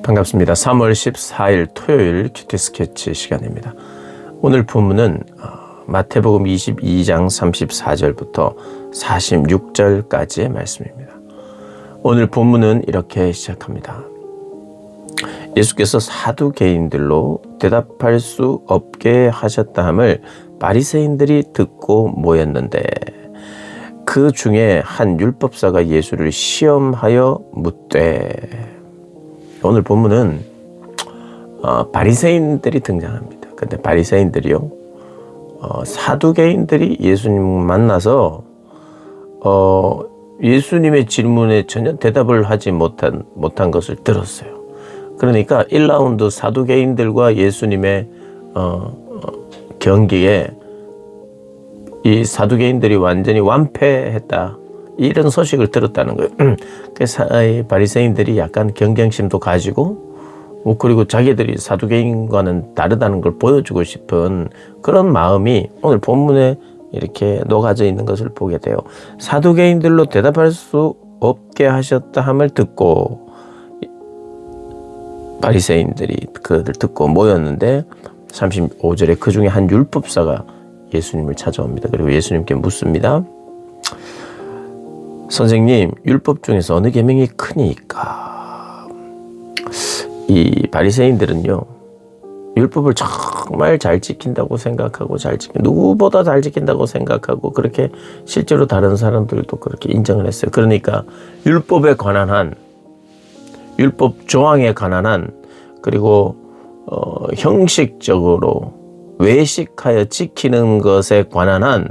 반갑습니다. 3월 14일 토요일 큐티 스케치 시간입니다. 오늘 본문은 마태복음 22장 34절부터 46절까지의 말씀입니다. 오늘 본문은 이렇게 시작합니다. 예수께서 사두개인들로 대답할 수 없게 하셨다함을 바리새인들이 듣고 모였는데 그 중에 한 율법사가 예수를 시험하여 묻되, 오늘 본문은 바리새인들이 등장합니다. 근데 바리새인들이요, 사두개인들이 예수님 만나서 예수님의 질문에 전혀 대답을 하지 못한 것을 들었어요. 그러니까 1라운드 사두개인들과 예수님의 경기에 이 사두개인들이 완전히 완패했다, 이런 소식을 들었다는 거예요. 그래서 바리새인들이 약간 경쟁심도 가지고, 그리고 자기들이 사두개인과는 다르다는 걸 보여주고 싶은 그런 마음이 오늘 본문에 이렇게 녹아져 있는 것을 보게 돼요. 사두개인들로 대답할 수 없게 하셨다 함을 듣고 바리새인들이 그를 듣고 모였는데, 35절에 그 중에 한 율법사가 예수님을 찾아옵니다. 그리고 예수님께 묻습니다. 선생님, 율법 중에서 어느 계명이 크니까? 이 바리새인들은요, 율법을 정말 잘 지킨다고 생각하고, 누구보다 잘 지킨다고 생각하고, 그렇게 실제로 다른 사람들도 그렇게 인정을 했어요. 그러니까 율법에 관한 한, 율법 조항에 관한 한, 그리고 형식적으로 외식하여 지키는 것에 관한 한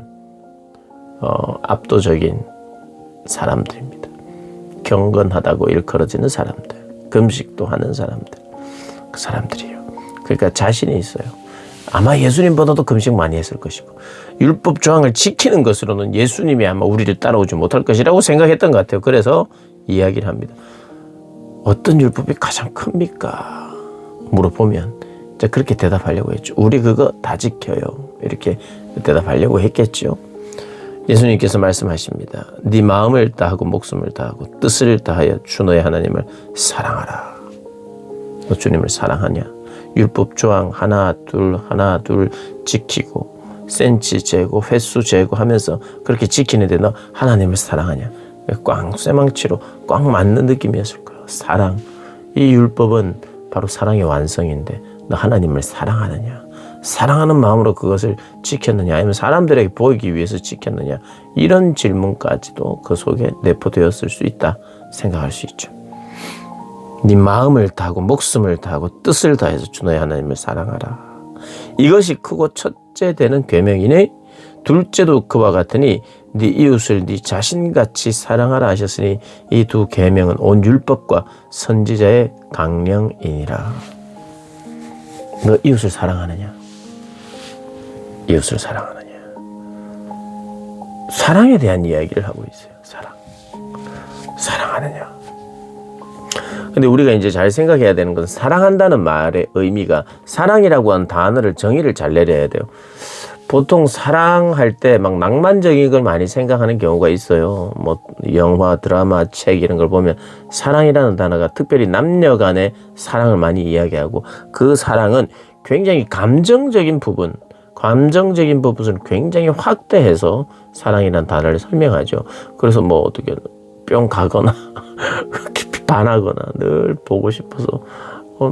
압도적인 사람들입니다. 경건하다고 일컬어지는 사람들, 금식도 하는 사람들, 그 사람들이에요. 그러니까 자신이 있어요. 아마 예수님보다도 금식 많이 했을 것이고, 율법 조항을 지키는 것으로는 예수님이 아마 우리를 따라오지 못할 것이라고 생각했던 것 같아요. 그래서 이야기를 합니다. 어떤 율법이 가장 큽니까? 물어보면 이제 그렇게 대답하려고 했죠. 우리 그거 다 지켜요, 이렇게 대답하려고 했겠죠. 예수님께서 말씀하십니다. 네 마음을 다하고 목숨을 다하고 뜻을 다하여 주 너의 하나님을 사랑하라. 너 주님을 사랑하냐? 율법 조항 하나 둘 지키고 센치 재고 횟수 재고 하면서 그렇게 지키는데 너 하나님을 사랑하냐? 꽝 쇠망치로 꽝 맞는 느낌이었을 거예요. 사랑. 이 율법은 바로 사랑의 완성인데 너 하나님을 사랑하느냐? 사랑하는 마음으로 그것을 지켰느냐, 아니면 사람들에게 보이기 위해서 지켰느냐, 이런 질문까지도 그 속에 내포되었을 수 있다 생각할 수 있죠. 네 마음을 다하고 목숨을 다하고 뜻을 다해서 주 너의 하나님을 사랑하라. 이것이 크고 첫째 되는 계명이니 둘째도 그와 같으니 네 이웃을 네 자신같이 사랑하라 하셨으니 이 두 계명은 온 율법과 선지자의 강령이니라. 너 이웃을 사랑하느냐? 이웃을 사랑하느냐? 사랑에 대한 이야기를 하고 있어요. 사랑하느냐? 근데 우리가 이제 잘 생각해야 되는 건, 사랑한다는 말의 의미가, 사랑이라고 하는 단어를 정의를 잘 내려야 돼요. 보통 사랑할 때 막 낭만적인 걸 많이 생각하는 경우가 있어요. 뭐 영화, 드라마, 책 이런 걸 보면 사랑이라는 단어가 특별히 남녀 간의 사랑을 많이 이야기하고, 그 사랑은 굉장히 감정적인 부분을 굉장히 확대해서 사랑이라는 단어를 설명하죠. 그래서 뭐 어떻게 뿅 가거나 반하거나 늘 보고 싶어서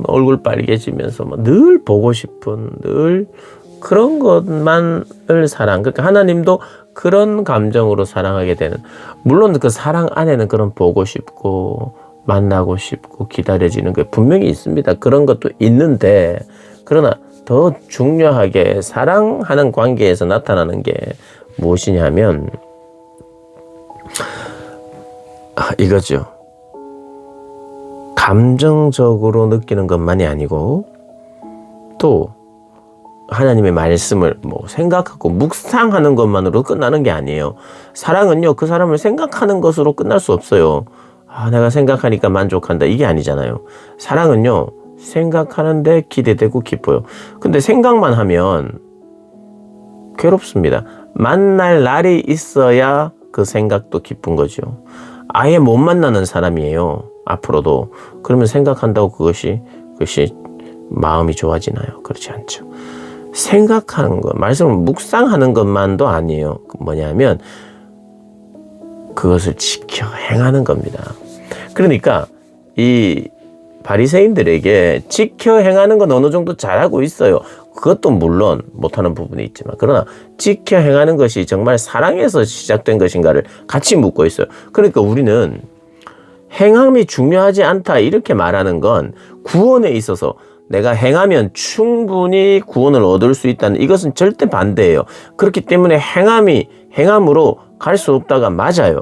얼굴 빨개지면서 늘 보고 싶은, 늘 그런 것만을 사랑. 그러니까 하나님도 그런 감정으로 사랑하게 되는, 물론 그 사랑 안에는 그런 보고 싶고 만나고 싶고 기다려지는 게 분명히 있습니다. 그런 것도 있는데, 그러나 더 중요하게 사랑하는 관계에서 나타나는 게 무엇이냐면 이거죠. 감정적으로 느끼는 것만이 아니고, 또 하나님의 말씀을 생각하고 묵상하는 것만으로 끝나는 게 아니에요. 사랑은요, 그 사람을 생각하는 것으로 끝날 수 없어요. 내가 생각하니까 만족한다, 이게 아니잖아요. 사랑은요, 생각하는데 기대되고 기뻐요. 근데 생각만 하면 괴롭습니다. 만날 날이 있어야 그 생각도 기쁜 거죠. 아예 못 만나는 사람이에요. 앞으로도. 그러면 생각한다고 그것이 마음이 좋아지나요? 그렇지 않죠. 생각하는 것, 말씀을 묵상하는 것만도 아니에요. 뭐냐면 그것을 지켜 행하는 겁니다. 그러니까 이 바리새인들에게 지켜 행하는 건 어느 정도 잘하고 있어요. 그것도 물론 못하는 부분이 있지만, 그러나 지켜 행하는 것이 정말 사랑에서 시작된 것인가를 같이 묻고 있어요. 그러니까 우리는 행함이 중요하지 않다 이렇게 말하는 건 구원에 있어서 내가 행하면 충분히 구원을 얻을 수 있다는, 이것은 절대 반대예요. 그렇기 때문에 행함으로 갈 수 없다가 맞아요.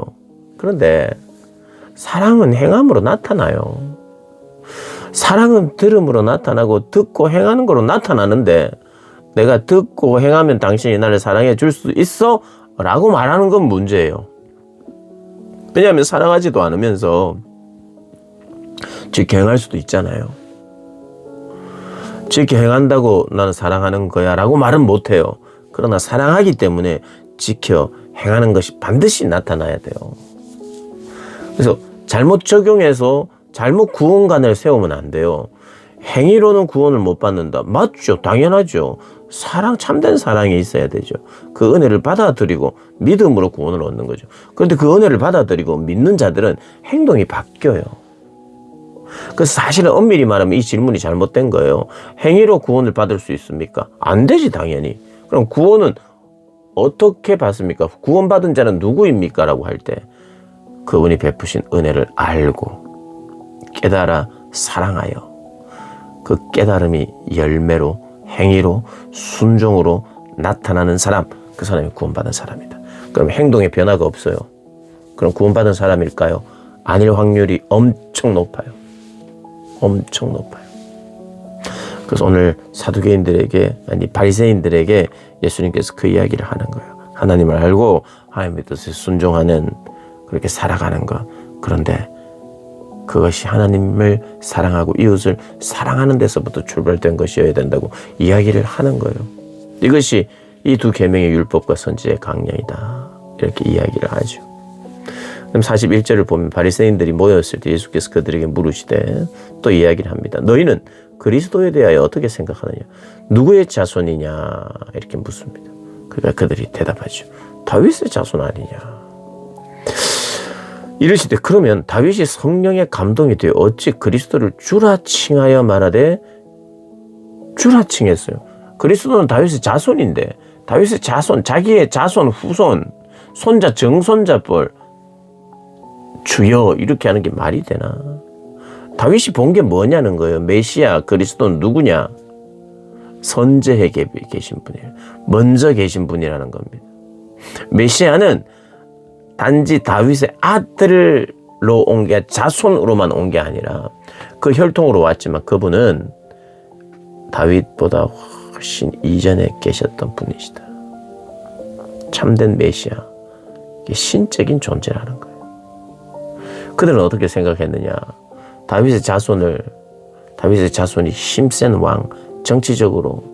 그런데 사랑은 행함으로 나타나요. 사랑은 들음으로 나타나고 듣고 행하는 거로 나타나는데, 내가 듣고 행하면 당신이 나를 사랑해 줄 수 있어? 라고 말하는 건 문제예요. 왜냐하면 사랑하지도 않으면서 지켜 행할 수도 있잖아요. 지켜 행한다고 나는 사랑하는 거야 라고 말은 못해요. 그러나 사랑하기 때문에 지켜 행하는 것이 반드시 나타나야 돼요. 그래서 잘못 적용해서 잘못 구원관을 세우면 안 돼요. 행위로는 구원을 못 받는다. 맞죠. 당연하죠. 참된 사랑이 있어야 되죠. 그 은혜를 받아들이고 믿음으로 구원을 얻는 거죠. 그런데 그 은혜를 받아들이고 믿는 자들은 행동이 바뀌어요. 그래서 사실은 엄밀히 말하면 이 질문이 잘못된 거예요. 행위로 구원을 받을 수 있습니까? 안 되지, 당연히. 그럼 구원은 어떻게 받습니까? 구원받은 자는 누구입니까? 라고 할 때 그분이 베푸신 은혜를 알고 깨달아 사랑하여 그 깨달음이 열매로, 행위로, 순종으로 나타나는 사람, 그 사람이 구원받은 사람이다. 그럼 행동에 변화가 없어요. 그럼 구원받은 사람일까요? 아닐 확률이 엄청 높아요. 엄청 높아요. 그래서 오늘 바리새인들에게 예수님께서 그 이야기를 하는 거예요. 하나님을 알고 하나님의 뜻에 순종하는, 그렇게 살아가는 것. 그런데 그것이 하나님을 사랑하고 이웃을 사랑하는 데서부터 출발된 것이어야 된다고 이야기를 하는 거예요. 이것이 이 두 계명의 율법과 선지자의 강령이다. 이렇게 이야기를 하죠. 그럼 41절을 보면 바리새인들이 모였을 때 예수께서 그들에게 물으시되 또 이야기를 합니다. 너희는 그리스도에 대하여 어떻게 생각하느냐? 누구의 자손이냐? 이렇게 묻습니다. 그러니까 그들이 대답하죠. 다윗의 자손 아니냐? 이러시되 그러면 다윗이 성령에 감동이 되어 어찌 그리스도를 주라 칭하여 말하되, 주라 칭했어요. 그리스도는 다윗의 자손인데, 다윗의 자손, 자기의 자손, 후손, 손자, 정손자뻘, 주여 이렇게 하는 게 말이 되나? 다윗이 본 게 뭐냐는 거예요. 메시아 그리스도는 누구냐? 선제에 계신 분이에요. 먼저 계신 분이라는 겁니다. 메시아는 단지 다윗의 아들로 온 게, 자손으로만 온 게 아니라 그 혈통으로 왔지만 그분은 다윗보다 훨씬 이전에 계셨던 분이시다. 참된 메시아, 신적인 존재라는 거예요. 그들은 어떻게 생각했느냐? 다윗의 자손이 힘센 왕, 정치적으로,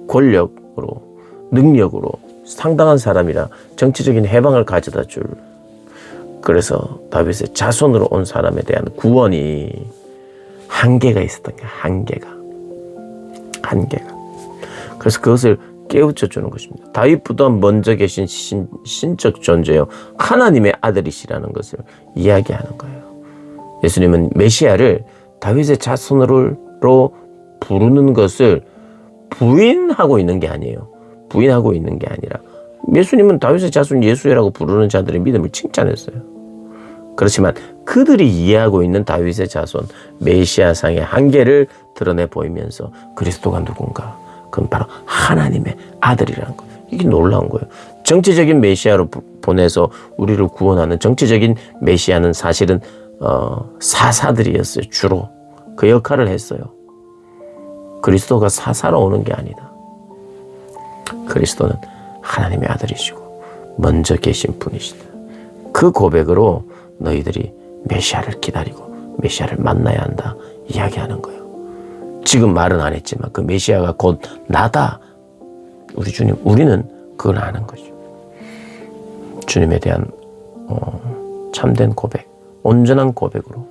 권력으로, 능력으로 상당한 사람이라 정치적인 해방을 가져다 줄, 그래서 다윗의 자손으로 온 사람에 대한 구원이 한계가 있었던 거야. 한계가. 그래서 그것을 깨우쳐 주는 것입니다. 다윗보다 먼저 계신 신적 존재요, 하나님의 아들이시라는 것을 이야기하는 거예요. 예수님은 메시아를 다윗의 자손으로 부르는 것을 부인하고 있는 게 아니에요. 부인하고 있는 게 아니라 예수님은 다윗의 자손 예수라고 부르는 자들의 믿음을 칭찬했어요. 그렇지만 그들이 이해하고 있는 다윗의 자손 메시아상의 한계를 드러내 보이면서 그리스도가 누군가? 그건 바로 하나님의 아들이라는 거예요. 이게 놀라운 거예요. 정치적인 메시아로 보내서 우리를 구원하는 정치적인 메시아는 사실은 사사들이었어요. 주로 그 역할을 했어요. 그리스도가 사사로 오는 게 아니다. 그리스도는 하나님의 아들이시고 먼저 계신 분이시다. 그 고백으로 너희들이 메시아를 기다리고 메시아를 만나야 한다 이야기하는 거예요. 지금 말은 안 했지만 그 메시아가 곧 나다. 우리는 그걸 아는 거죠. 주님에 대한 참된 고백, 온전한 고백으로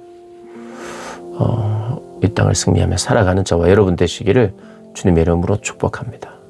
이 땅을 승리하며 살아가는 저와 여러분 되시기를 주님의 이름으로 축복합니다.